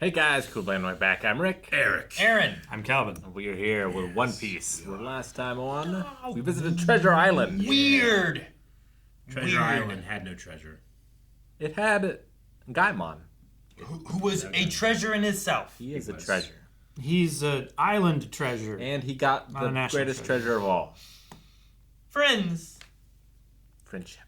Hey guys, cool playing right back. I'm Rick. Eric. Aaron. I'm Calvin. We are here with One Piece. The last time on, we visited Treasure Island. Weird. Treasure Island had no treasure. It had Gaimon. Who was a treasure in itself. He is a treasure. He's an island treasure. And he got Not a the national greatest treasure. treasure of all. Friends. Friendship.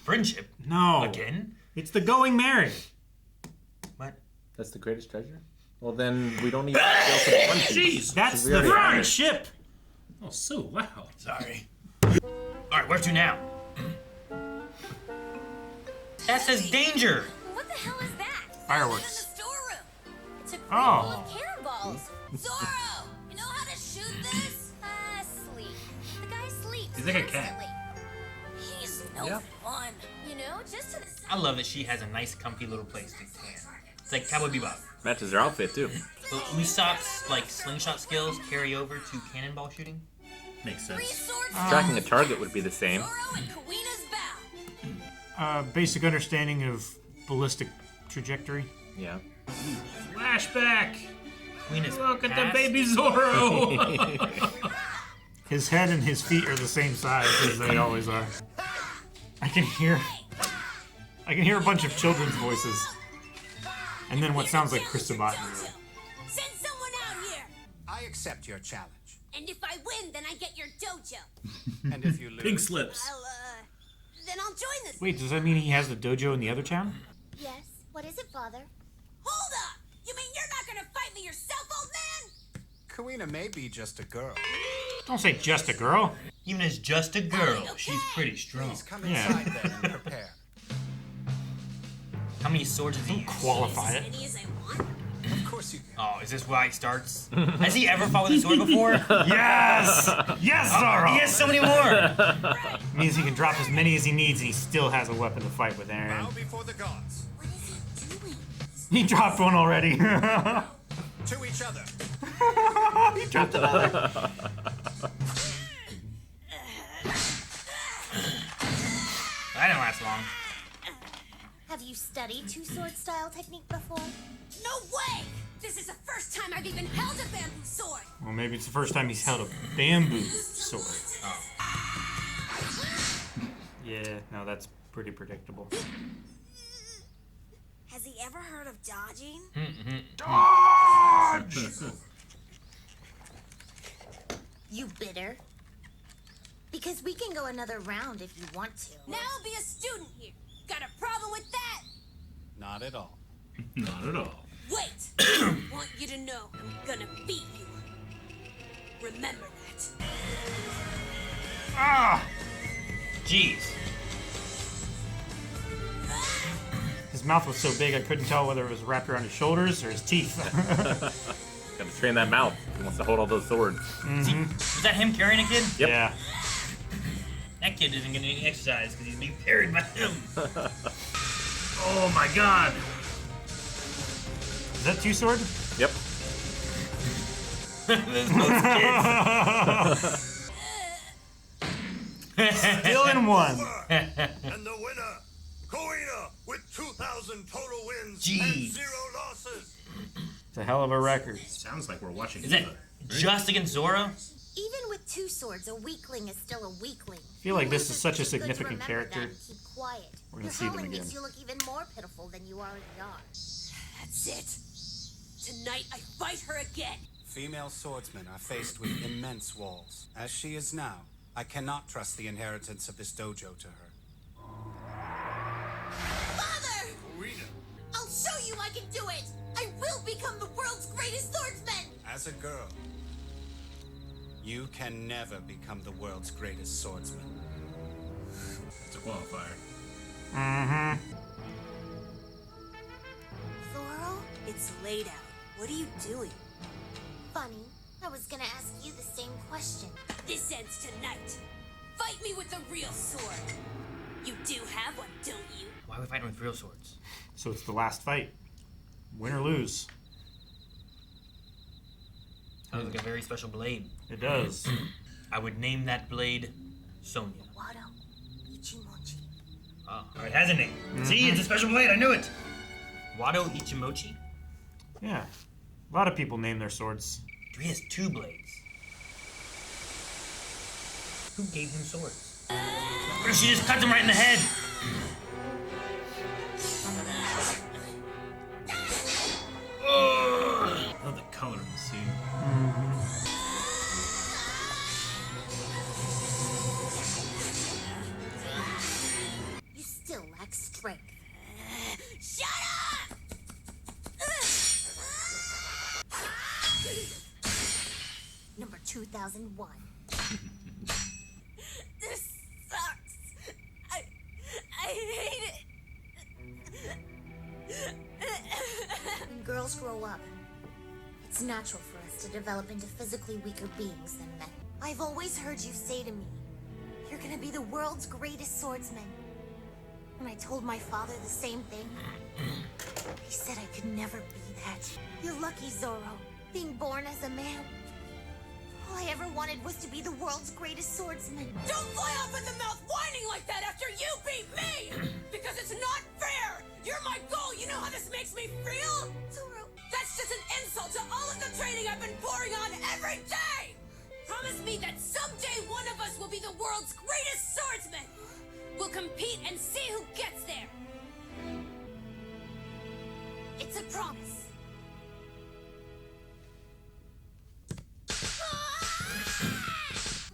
Friendship. No. Again? It's the going merry. What? That's the greatest treasure? Well then, we don't need to go for the One Piece. That's We the already have it. friendship. Oh, so loud. Sorry. Alright, where to now? That says danger. What the hell is that? Fireworks. It's in the storeroom. It's a crate Oh. full of cannonballs. Zoro, you know how to shoot this? Sleep. The guy sleeps. He's like a cat. constantly. He's no Yeah. fun. You know, just to the side. I love that she has a nice, comfy little place to tan. It's like Cowboy Bebop. Matches her outfit too. So Usopp's like slingshot skills carry over to cannonball shooting. Makes Three sense. swords. Tracking a target would be the same. Zoro and Kuina's vow. Basic understanding of ballistic trajectory. Yeah. Flashback. Queen's Look at the past. baby Zoro. His head and his feet are the same size as they always are. I can hear a bunch of children's voices. And then what sounds like Christobot. Send someone out here. I accept your challenge. And if I win, then I get your dojo. And if you lose, Pink slips. Then I'll join this. Wait, does that mean he has the dojo in the other town? Yes. What is it, Father? Hold up! You mean you're not gonna fight me yourself, old man? Kuina may be just a girl. Don't say just a girl. Even as just a girl, she's pretty strong. Please come Yeah. inside then and prepare. How many swords does he use? Qualify As it. many as I want. Of course you can. Oh, is this why it starts? Has he ever fought with a sword before? Yes! Yes, Zoro! He has so many more! Means he can drop as many as he needs and he still has a weapon to fight with, Aaron. Bow before the gods. What is he doing? He dropped one already. He To each other. dropped another. That didn't last long. Have you studied two-sword style technique before? No way! This is the first time I've even held a bamboo sword! Well, maybe it's the first time he's held a bamboo sword. Oh. Yeah, no, that's pretty predictable. Has he ever heard of dodging? You bitter? Because we can go another round if you want to. Now be a student here. Got a problem with that? Not at all. Not at all. Wait! I want you to know I'm gonna beat you. Remember that. Ah! Jeez. His mouth was so big I couldn't tell whether it was wrapped around his shoulders or his teeth. Gotta train that mouth. He wants to hold all those swords. Was that him carrying a kid? Yep. Yeah. That kid isn't getting any exercise because he's being carried by him. Oh my god. Is that two-sword? Yep. There's both kids. Still in one. And the winner, Kuina, with 2,000 total wins Jeez. and 0 losses. It's a hell of a record. Sounds like we're watching Is that Eva. just against Zoro? Even with two swords, a weakling is still a weekling. I feel like this is such a significant character. Keep quiet. We're gonna Your see them howling again. makes you look even more pitiful than you already are. That's it. Tonight I fight her again. Female swordsmen are faced with immense walls. As she is now, I cannot trust the inheritance of this dojo to her. Father! Kuina, I'll show you I can do it! I will become the world's greatest swordsman! As a girl, you can never become the world's greatest swordsman. It's a qualifier. Mm-hmm. Zoro, it's laid out. What are you doing? Funny. I was gonna ask you the same question. This ends tonight. Fight me with a real sword. You do have one, don't you? Why are we fighting with real swords? So it's the last fight. Win or lose. Sounds like a very special blade. It does. I would name that blade Sonya. Wado, Ichimochi. Oh, it has a name. See, it's a special blade. I knew it. Wado Ichimochi. Yeah. A lot of people name their swords. He has 2 blades. Who gave him swords? What if she just cuts him right in the head? I love the color of the scene. You still lack strength. Shut up! Number 2001. This sucks. I hate it. When girls grow up, it's natural for us to develop into physically weaker beings than men. I've always heard you say to me, "You're gonna be the world's greatest swordsman." And I told my father the same thing. He said I could never be that. You're lucky, Zoro, being born as a man. All I ever wanted was to be the world's greatest swordsman. Don't fly off at the mouth whining like that after you beat me! Because it's not fair! You're my goal, you know how this makes me feel? Zoro, That's just an insult to all of the training I've been pouring on every day! Promise me that someday one of us will be the world's greatest swordsman! We'll compete and see who gets there! it's a promise.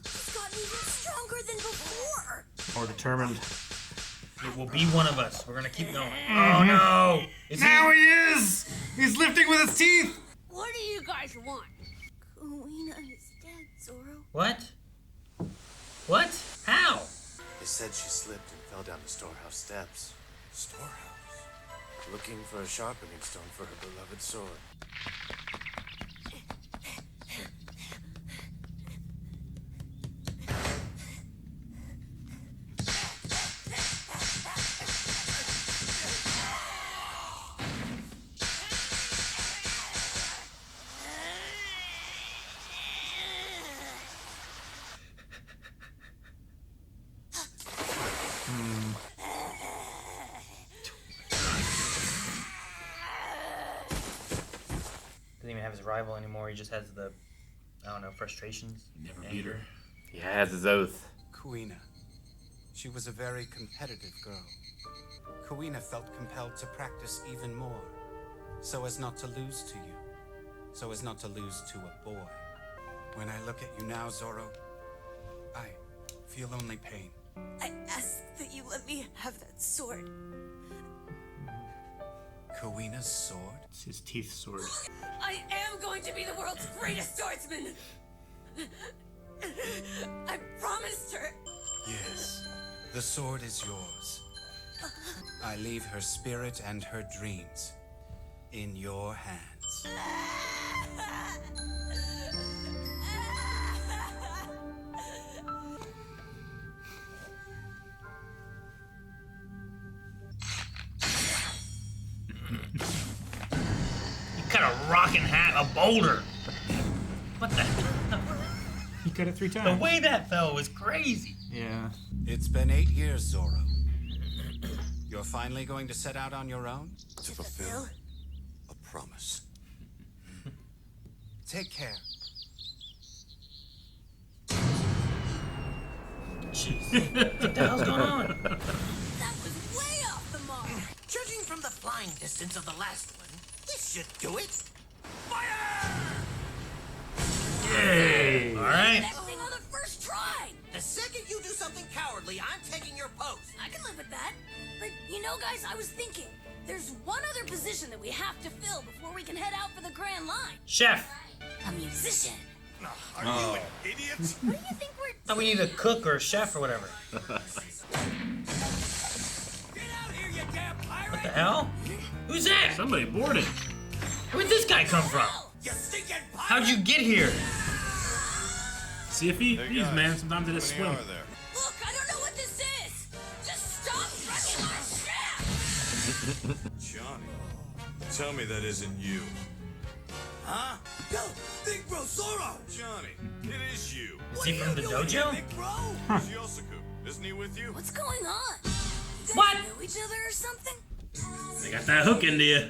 He's gotten even stronger than before. More determined. It will be one of us. We're gonna keep going. Oh no! Is Now he is! He's lifting with his teeth! What do you guys want? Kuina is dead, Zoro. What? What? How? They said she slipped and fell down the storehouse steps. Storehouse? Looking for a sharpening stone for her beloved sword. Doesn't even have his rival anymore. He just has the, I don't know, frustrations. Never beat her. He has his oath. Kuina. She was a very competitive girl. Kuina felt compelled to practice even more, so as not to lose to you, so as not to lose to a boy. When I look at you now, Zoro, I feel only pain. I ask that you let me have that sword. Kuina's sword? It's his teeth sword. I am going to be the world's greatest swordsman! I promised her. Yes, the sword is yours. I leave her spirit and her dreams in your hands. You cut a rockin' hat, a boulder. What the? He cut it 3 The times. way that fell was crazy. Yeah. It's been 8 years, Zoro. You're finally going to set out on your own? To fulfill a promise. Take care. Jeez. What the hell's going on? That was way off the mark. Judging from the flying distance of the last one, this should do it. Yay! All right. That thing on the first try. The second you do something cowardly, I'm taking your post. I can live with that. But you know, guys, I was thinking, there's one other position that we have to fill before we can head out for the Grand Line. Chef. A musician. Are you an idiot? What do you think we're... Thought we need a cook or a chef or whatever. Get out here, you damn pirate! What the hell? Who's that? Somebody boarded. Where'd this guy come from? You stinking pirate! How'd you get here? See if he freeze, man. Sometimes they just swim. Look, I don't know what this is. Just stop wrecking my ship. Johnny, tell me that isn't you. Huh? Yo, Big Bro Zoro! Johnny, it is you. Is he from the dojo? Big Bro? Yosuke, isn't he with you? What's going on? You guys What? know each other or something? They got that hook into you.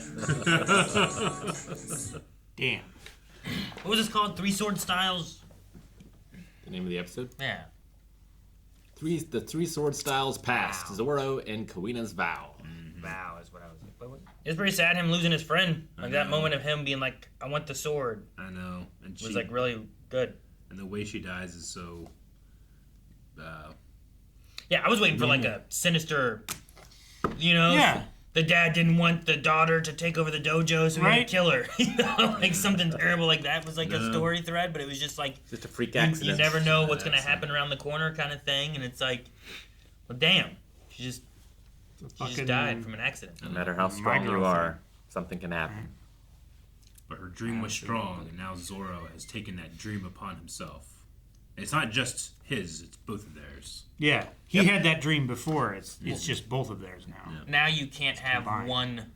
Damn. What was this called? Three Sword Styles? The name of the episode? Yeah. The three sword styles past. Wow. Zoro and Kuina's vow. Vow is what I was like. It was pretty sad him losing his friend. Like that moment of him being like, I want the sword. I know. And Was like really good. And the way she dies is so... Yeah, I was waiting for like a sinister, you know? Yeah. The dad didn't want the daughter to take over the dojo, so he had Right. to kill her. You know, like something terrible like that was like a story thread, but it was just like Just a freak you accident. never know what's gonna happen around the corner kind of thing, and it's like, well, damn, she just died from an accident. No matter how strong you are, something can happen. But her dream was strong, and now Zoro has taken that dream upon himself. And it's not just his, it's both of theirs. Yeah. He had that dream before. It's just both of theirs now. Now you can't have combined.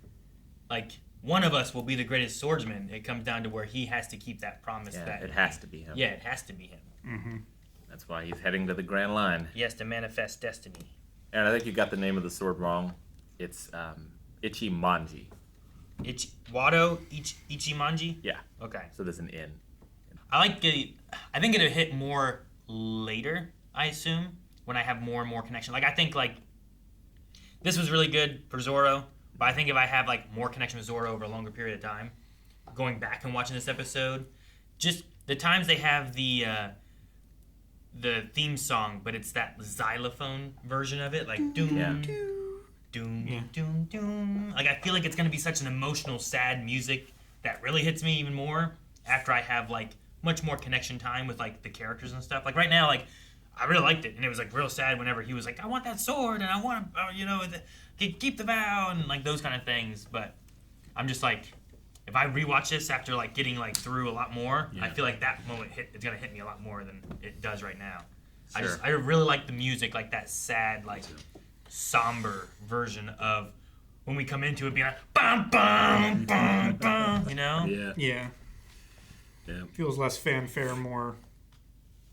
one of us will be the greatest swordsman. It comes down to where he has to keep that promise. Yeah, that it has to be him. Yeah, it has to be him. That's why he's heading to the Grand Line. He has to manifest destiny. And I think you got the name of the sword wrong. It's Ichimonji. Ichimonji? Yeah. Okay. So there's an N. I think it'll hit more later, I assume, when I have more and more connection. Like, I think, like, this was really good for Zoro, but I think if I have, like, more connection with Zoro over a longer period of time, going back and watching this episode, just the times they have the theme song, but it's that xylophone version of it, like, doom, Yeah. doom, doom, doom. Like, I feel like it's going to be such an emotional, sad music that really hits me even more after I have, like, much more connection time with, like, the characters and stuff. Like, right now, like, I really liked it, and it was, like, real sad whenever he was like, I want that sword, and I want to, you know, keep the vow, and, like, those kind of things. But I'm just, like, if I rewatch this after, like, getting, like, through a lot more, I feel like that moment it's going to hit me a lot more than it does right now. Sure. I really like the music, like, that sad, like, somber version of when we come into it being like, bum, bum, bum, bum, you know? Yeah. Yeah. Yeah. Feels less fanfare, more.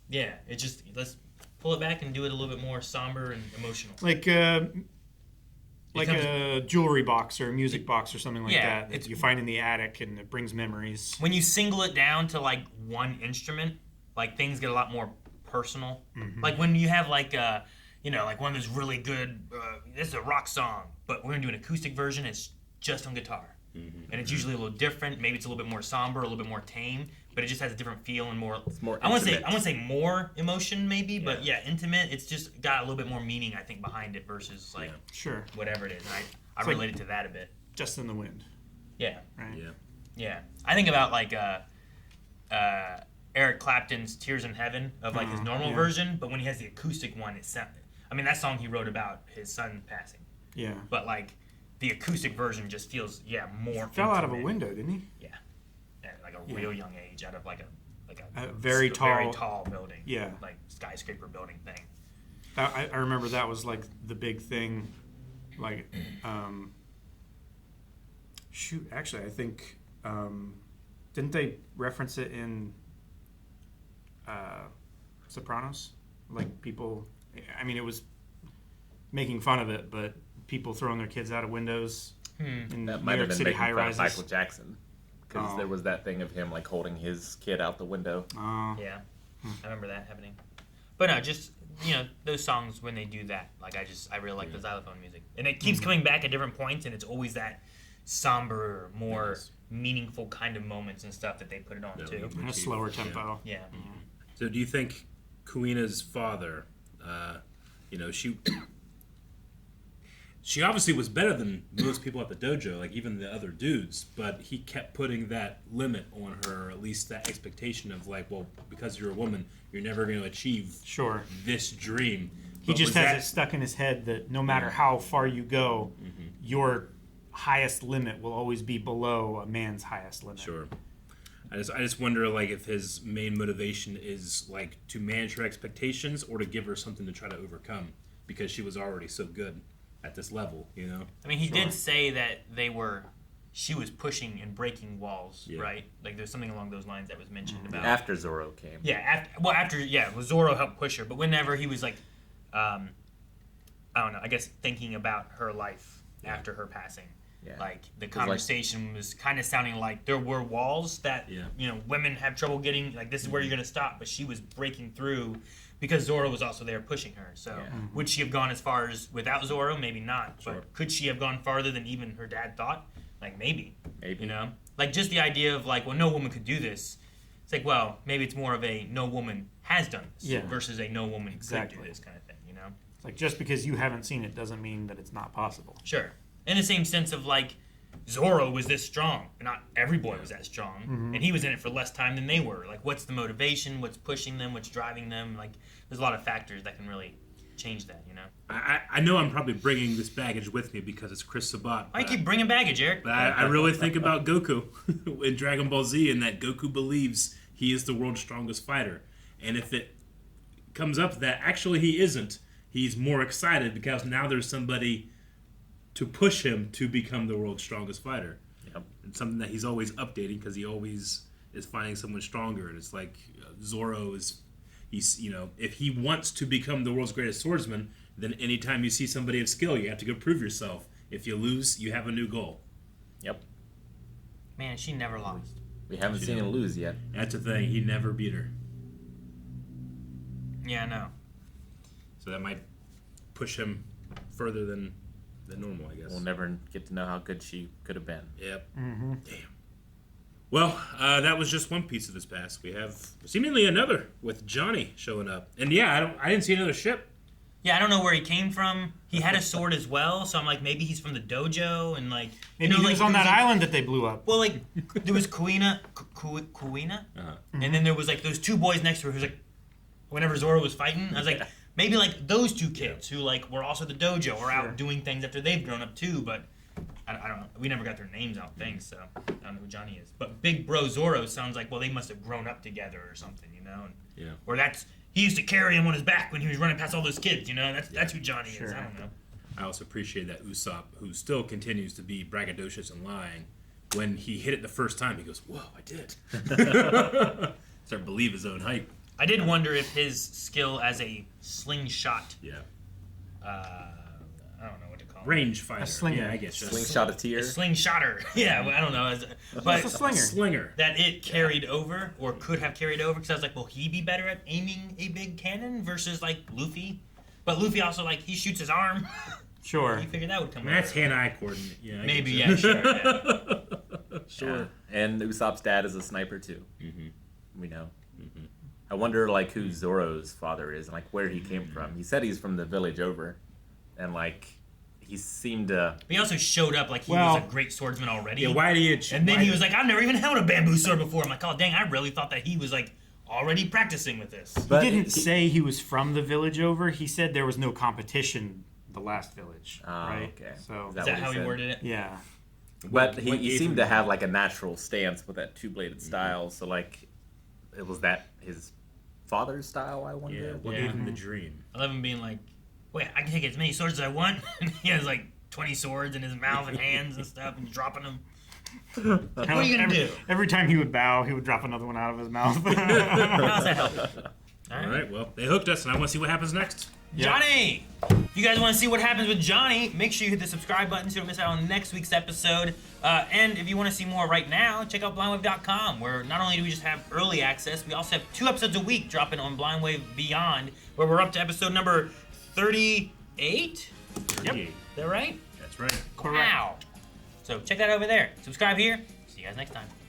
Yeah, it just, let's pull it back and do it a little bit more somber and emotional. Like a jewelry box or a music box or something like Yeah, that you find in the attic and it brings memories. When you single it down to, like, one instrument, like, things get a lot more personal. Like, when you have, like, you know, like, one of those really good, this is a rock song, but we're going to do an acoustic version, it's just on guitar. And it's usually a little different. Maybe it's a little bit more somber, a little bit more tame, but it just has a different feel and more. It's more I want intimate. to say more emotion, maybe, but yeah, intimate. It's just got a little bit more meaning, I think, behind it versus like Sure. whatever it is. And I like- related to that a bit. Just in the Wind. Yeah, Right? Yeah. yeah. I think about like Eric Clapton's "Tears in Heaven" of like his normal yeah. version, but when he has the acoustic one, I mean, that song he wrote about his son passing, Yeah. but like the acoustic version just feels more. Fell out of a intimate. window, didn't he? Yeah, at like a real young age, out of like a very very tall- tall building. Yeah. like skyscraper building thing. I remember that was like the big thing. Like, shoot, actually, I think, didn't they reference it in Sopranos? Like, people, I mean, it was making fun of it, but people throwing their kids out of windows in That New might have York been City making high fun of rises. Michael Jackson. Because Oh. there was that thing of him like holding his kid out the window. Yeah, I remember that happening. But no, just those songs when they do that, like I really like the xylophone music, and it keeps coming back at different points, and it's always that somber, more meaningful kind of moments and stuff that they put it on too. In a slower tempo. Yeah. So do you think Kuina's father, she obviously was better than most people at the dojo, like even the other dudes, but he kept putting that limit on her, or at least that expectation of like, well, because you're a woman, you're never going to achieve Sure. this dream. He But just was has that- it stuck in his head that no matter how far you go, your highest limit will always be below a man's highest limit. Sure. I just wonder like if his main motivation is like to manage her expectations or to give her something to try to overcome because she was already so good at this level, you know? I mean, he did say that she was pushing and breaking walls, Yeah. right? Like there's something along those lines that was mentioned about. After Zoro came. Yeah, after Zoro helped push her, but whenever he was like, I don't know, I guess thinking about her life after her passing. Yeah. Like the conversation was kind of sounding like there were walls that women have trouble getting. Like this is where you're gonna stop, but she was breaking through because Zoro was also there pushing her. So would she have gone as far as without Zoro? Maybe not. Sure. But could she have gone farther than even her dad thought? Like maybe. You know, like just the idea of like, well, no woman could do this. It's like, well, maybe it's more of a no woman has done this versus a no woman could do this kind of thing. You know, it's like just because you haven't seen it doesn't mean that it's not possible. Sure. In the same sense of like, Zoro was this strong, but not every boy was that strong, and he was in it for less time than they were. Like, what's the motivation? What's pushing them? What's driving them? Like, there's a lot of factors that can really change that, you know? I know I'm probably bringing this baggage with me because it's Chris Sabat. Why you keep bringing baggage, Eric? But I really think about Goku in Dragon Ball Z, and that Goku believes he is the world's strongest fighter. And if it comes up that actually he isn't, he's more excited because now there's somebody to push him to become the world's strongest fighter. Yep. It's something that he's always updating because he always is finding someone stronger. And it's like Zoro he's if he wants to become the world's greatest swordsman, then anytime you see somebody of skill, you have to go prove yourself. If you lose, you have a new goal. Yep. Man, she never lost. We haven't seen him lose yet. That's the thing. He never beat her. Yeah, I know. So that might push him further than normal, I guess. We'll never get to know how good she could have been. Yep. Damn. Well, that was just one piece of this past. We have seemingly another with Johnny showing up, and I didn't see another ship. Yeah, I don't know where he came from. He had a sword as well, so I'm like, maybe he's from the dojo, and like maybe he was on that island that they blew up. Well, like there was Kuina, and then there was like those two boys next to her who's like, whenever Zoro was fighting, I was like, maybe like those two kids who like were also the dojo or out doing things after they've grown up too, but I don't know. We never got their names, I don't think, so I don't know who Johnny is. But Big Bro Zoro sounds like, well, they must have grown up together or something, you know? And, or he used to carry him on his back when he was running past all those kids, you know? That's who Johnny is. I don't know. I also appreciate that Usopp, who still continues to be braggadocious and lying, when he hit it the first time, he goes, whoa, I did. Start to believe his own hype. I did wonder if his skill as a slingshot. I don't know what to call it. Range fighter. A slinger. Yeah, I guess. Slingshot-a-tear. A slingshotter. Yeah, well, I don't know. But a slinger. Slinger. That it carried over, or could have carried over, because I was like, will he be better at aiming a big cannon versus, like, Luffy? But Luffy also, like, he shoots his arm. Sure. You figured that would come over. That's hand-eye coordinate. Yeah, maybe, yeah, sure. Yeah. Sure. Yeah. And Usopp's dad is a sniper, too. We know. I wonder, like, who Zoro's father is and, like, where he came from. He said he's from the village over. And, like, he seemed to... But he also showed up like he was a great swordsman already. Yeah, why do you... And then he was like, I've never even held a bamboo sword before. I'm like, oh, dang, I really thought that he was, like, already practicing with this. But he didn't say he was from the village over. He said there was no competition the last village, right? Okay. So is that how he worded it? Yeah. But he seemed to have, like, a natural stance with that two-bladed style. So, like, it was that his father's style, I wonder? Yeah, what gave him the dream? I love him being like, wait, I can take as many swords as I want. And he has like 20 swords in his mouth and hands and stuff, and dropping them. Like, what are you gonna do? Every time he would bow, he would drop another one out of his mouth. How's that help? All right, well, they hooked us, and I want to see what happens next. Johnny! If you guys want to see what happens with Johnny, make sure you hit the subscribe button so you don't miss out on next week's episode. And if you want to see more right now, check out blindwave.com, where not only do we just have early access, we also have 2 episodes a week dropping on Blindwave Beyond, where we're up to episode number 38? Yep. Is that right? That's right. Wow. So check that over there. Subscribe here. See you guys next time.